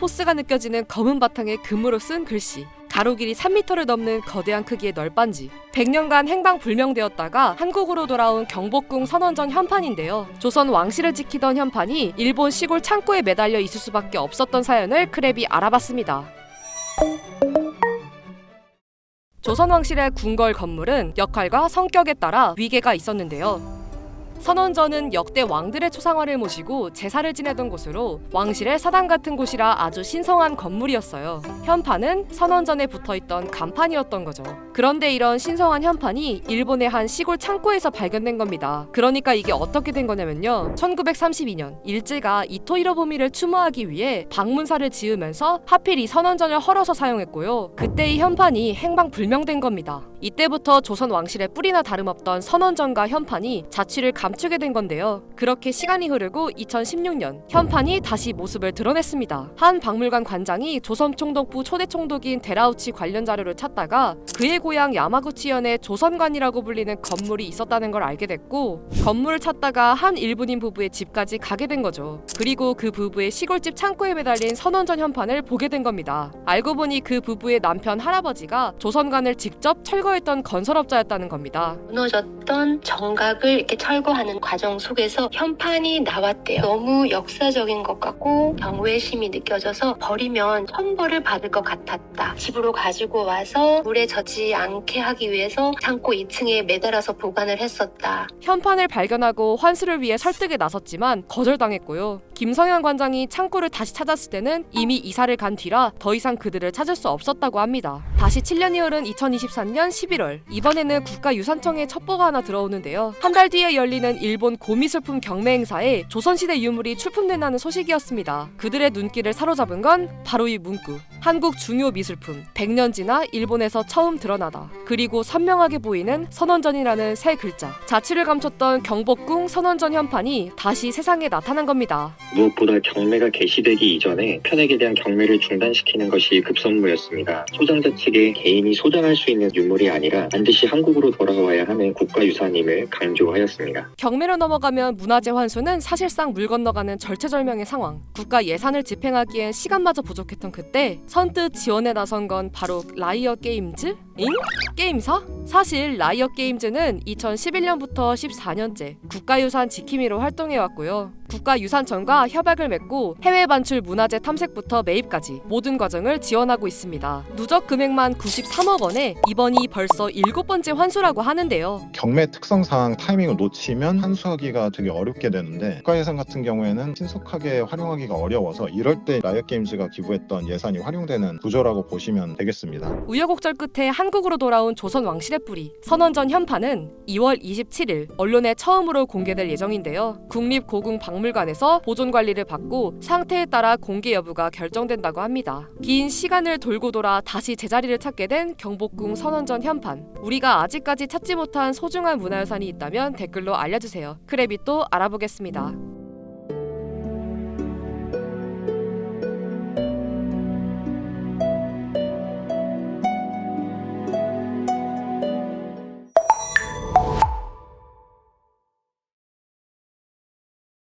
포스가 느껴지는 검은 바탕에 금으로 쓴 글씨, 가로 길이 3m를 넘는 거대한 크기의 널빤지. 100년간 행방불명되었다가 한국으로 돌아온 경복궁 선원전 현판인데요. 조선 왕실을 지키던 현판이 일본 시골 창고에 매달려 있을 수밖에 없었던 사연을 크랩이 알아봤습니다. 조선 왕실의 궁궐 건물은 역할과 성격에 따라 위계가 있었는데요. 선원전은 역대 왕들의 초상화를 모시고 제사를 지내던 곳으로 왕실의 사당 같은 곳이라 아주 신성한 건물이었어요. 현판은 선원전에 붙어있던 간판이었던 거죠. 그런데 이런 신성한 현판이 일본의 한 시골 창고에서 발견된 겁니다. 그러니까 이게 어떻게 된 거냐면요. 1932년 일제가 이토 히로부미를 추모하기 위해 방문사를 지으면서 하필 이 선원전을 헐어서 사용했고요. 그때 이 현판이 행방불명된 겁니다. 이때부터 조선 왕실의 뿌리나 다름없던 선원전과 현판이 자취를 감추게 된 건데요. 그렇게 시간이 흐르고 2016년 현판이 다시 모습을 드러냈습니다. 한 박물관 관장이 조선총독부 초대 총독인 데라우치 관련 자료를 찾다가 그의 고향 야마구치현에 조선관이라고 불리는 건물이 있었다는 걸 알게 됐고, 건물을 찾다가 한 일본인 부부의 집까지 가게 된 거죠. 그리고 그 부부의 시골집 창고에 매달린 선원전 현판을 보게 된 겁니다. 알고 보니 그 부부의 남편 할아버지가 조선관을 직접 철거했던 건설업자였다는 겁니다. 무너졌던 정각을 이렇게 철거하는 과정 속에서 현판이 나왔대요. 너무 역사적인 것 같고 경외심이 느껴져서 버리면 천벌을 받을 것 같았다. 집으로 가지고 와서 물에 젖지 않게 하기 위해서 창고 2층에 매달아서 보관을 했었다. 현판을 발견하고 환수를 위해 설득에 나섰지만 거절당했고요. 김성현 관장이 창고를 다시 찾았을 때는 이미 이사를 간 뒤라 더 이상 그들을 찾을 수 없었다고 합니다. 다시 7년이 흐른 2023년 11월, 이번에는 국가유산청에 첩보가 하나 들어오는데요. 한 달 뒤에 열리는 일본 고미술품 경매 행사에 조선시대 유물이 출품된다는 소식이었습니다. 그들의 눈길을 사로잡은 건 바로 이 문구. 한국 중요 미술품, 100년 지나 일본에서 처음 드러나다. 그리고 선명하게 보이는 선원전이라는 세 글자. 자취를 감췄던 경복궁 선원전 현판이 다시 세상에 나타난 겁니다. 무엇보다 경매가 개시되기 이전에 편액에 대한 경매를 중단시키는 것이 급선무였습니다. 소장자 측에 개인이 소장할 수 있는 유물이 아니라 반드시 한국으로 돌아와야 하는 국가유산임을 강조하였습니다. 경매로 넘어가면 문화재 환수는 사실상 물 건너가는 절체절명의 상황. 국가 예산을 집행하기엔 시간마저 부족했던 그때 선뜻 지원에 나선 건 바로 라이어 게임즈? 게임사? 사실 라이어 게임즈는 2011년부터 14년째 국가유산 지킴이로 활동해왔고요. 국가유산청과 협약을 맺고 해외 반출 문화재 탐색부터 매입까지 모든 과정을 지원하고 있습니다. 누적 금액만 93억 원에 이번이 벌써 7번째 환수라고 하는데요. 경매 특성상 타이밍을 놓치면 환수하기가 되게 어렵게 되는데 국가예산 같은 경우에는 신속하게 활용하기가 어려워서 이럴 때 라이엇게임즈가 기부했던 예산이 활용되는 구조라고 보시면 되겠습니다. 우여곡절 끝에 한국으로 돌아온 조선 왕실의 뿌리 선원전 현판은 2월 27일 언론에 처음으로 공개될 예정인데요. 국립고궁박물관에서 보존관리를 받고 상태에 따라 공개 여부가 결정된다고 합니다. 긴 시간을 돌고 돌아 다시 제자리를 찾게 된 경복궁 선원전 현판. 우리가 아직까지 찾지 못한 소중한 문화유산이 있다면 댓글로 알려주세요. 크랩이 또 알아보겠습니다.